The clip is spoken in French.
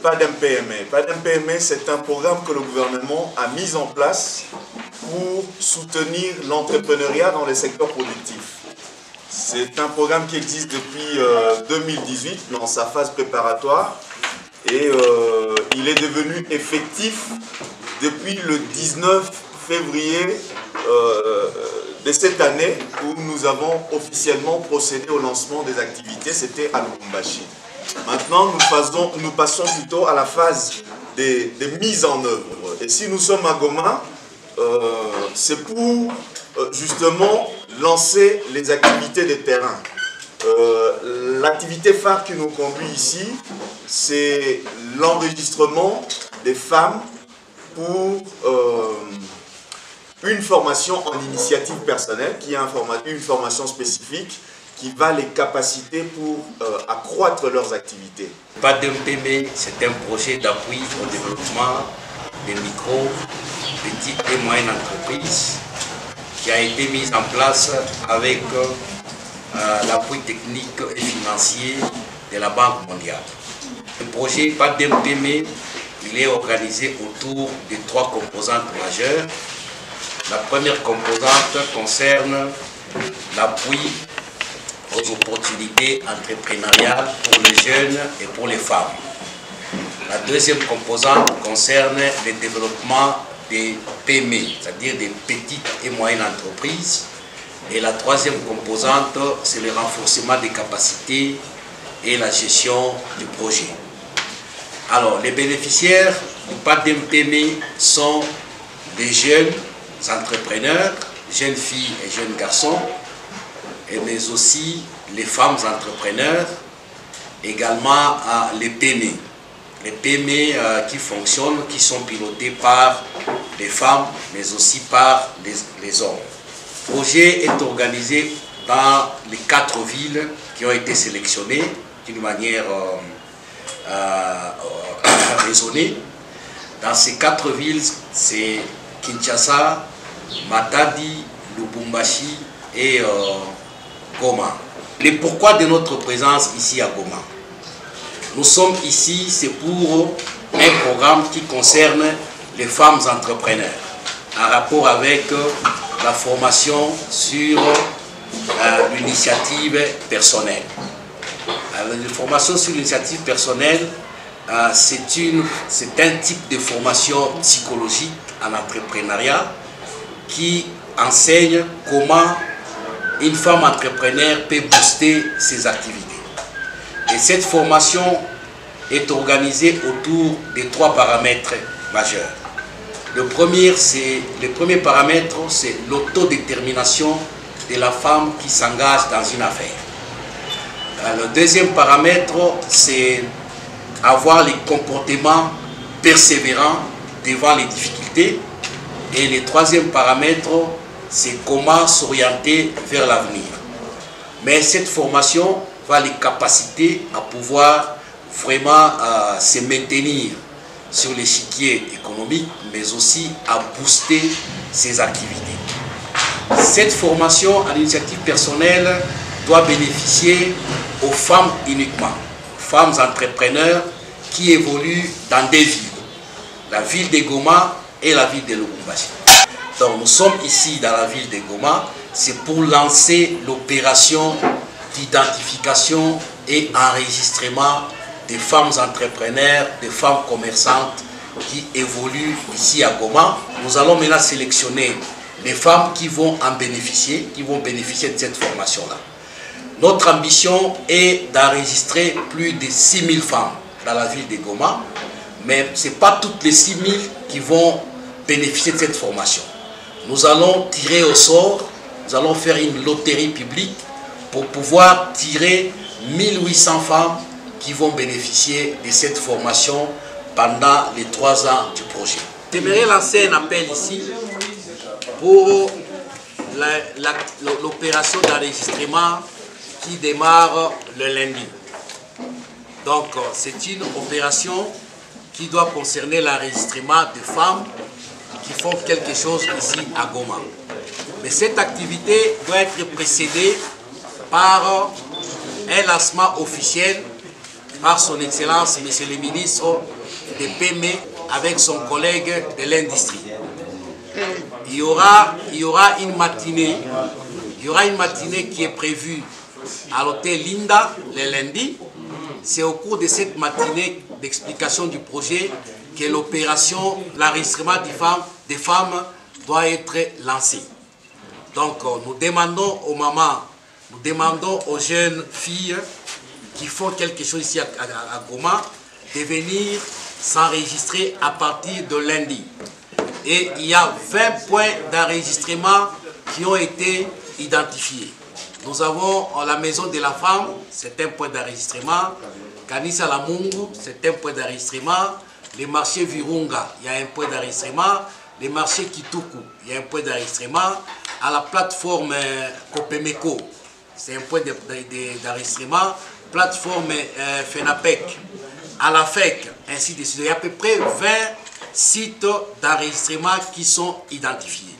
PADEM-PME. PADEM-PME, c'est un programme que le gouvernement a mis en place pour soutenir l'entrepreneuriat dans les secteurs productifs. C'est un programme qui existe depuis 2018 dans sa phase préparatoire et il est devenu effectif depuis le 19 février de cette année où nous avons officiellement procédé au lancement des activités. C'était à Lubumbashi. Maintenant, nous passons plutôt à la phase des mises en œuvre. Et si nous sommes à Goma, c'est pour justement lancer les activités de terrain. L'activité phare qui nous conduit ici, c'est l'enregistrement des femmes pour une formation en initiative personnelle, qui est une formation spécifique qui va les capaciter pour accroître leurs activités. PADEM-PME, c'est un projet d'appui au développement des micro, petites et moyennes entreprises qui a été mis en place avec l'appui technique et financier de la Banque mondiale. Le projet PADEM-PME, il est organisé autour de 3 composantes majeures. La première composante concerne l'appui aux opportunités entrepreneuriales pour les jeunes et pour les femmes. La deuxième composante concerne le développement des PME, c'est-à-dire des petites et moyennes entreprises. Et la troisième composante, c'est le renforcement des capacités et la gestion du projet. Alors, les bénéficiaires du PADEM-PME sont des jeunes entrepreneurs, jeunes filles et jeunes garçons, mais aussi les femmes entrepreneurs, également les PME. Les PME qui fonctionnent, qui sont pilotées par les femmes, mais aussi par les hommes. Le projet est organisé dans les 4 villes qui ont été sélectionnées d'une manière raisonnée. Dans ces 4 villes, c'est Kinshasa, Matadi, Lubumbashi et Goma. Le pourquoi de notre présence ici à Goma? Nous sommes ici, c'est pour un programme qui concerne les femmes entrepreneurs, en rapport avec la formation sur l'initiative personnelle. La formation sur l'initiative personnelle, c'est un type de formation psychologique en entrepreneuriat qui enseigne comment une femme entrepreneur peut booster ses activités. Et cette formation est organisée autour de 3 paramètres majeurs. Le premier paramètre, c'est l'autodétermination de la femme qui s'engage dans une affaire. Le deuxième paramètre, c'est avoir les comportements persévérants devant les difficultés. Et le troisième paramètre, c'est comment s'orienter vers l'avenir. Mais cette formation va les capaciter à pouvoir vraiment se maintenir sur l'échiquier économique, mais aussi à booster ses activités. Cette formation à l'initiative personnelle doit bénéficier aux femmes uniquement, femmes entrepreneurs qui évoluent dans 2 villes, la ville de Goma et la ville de Lubumbashi. Donc nous sommes ici dans la ville de Goma, c'est pour lancer l'opération d'identification et enregistrement des femmes entrepreneurs, des femmes commerçantes qui évoluent ici à Goma. Nous allons maintenant sélectionner les femmes qui vont en bénéficier, qui vont bénéficier de cette formation-là. Notre ambition est d'enregistrer plus de 6000 femmes dans la ville de Goma, mais ce n'est pas toutes les 6000 qui vont bénéficier de cette formation. Nous allons tirer au sort, nous allons faire une loterie publique pour pouvoir tirer 1800 femmes qui vont bénéficier de cette formation pendant les 3 ans du projet. J'aimerais lancer un appel ici pour l'opération d'enregistrement qui démarre le lundi. Donc c'est une opération qui doit concerner l'enregistrement de femmes qui font quelque chose ici à Goma. Mais cette activité doit être précédée par un lancement officiel par son Excellence, Monsieur le ministre de PME, avec son collègue de l'industrie. Il y aura une matinée qui est prévue à l'hôtel Linda le lundi. C'est au cours de cette matinée d'explication du projet que l'opération, l'enregistrement des femmes doit être lancée. Donc nous demandons aux mamans, nous demandons aux jeunes filles qui font quelque chose ici à Goma de venir s'enregistrer à partir de lundi. Et il y a 20 points d'enregistrement qui ont été identifiés. Nous avons la maison de la femme, c'est un point d'enregistrement. Kanisa Lamungu, c'est un point d'enregistrement. Les marchés Virunga, il y a un point d'enregistrement. Les marchés Kituku, il y a un point d'enregistrement. À la plateforme Kopemeko, c'est un point d'enregistrement. Plateforme FENAPEC, à la FEC, ainsi de suite. Il y a à peu près 20 sites d'enregistrement qui sont identifiés.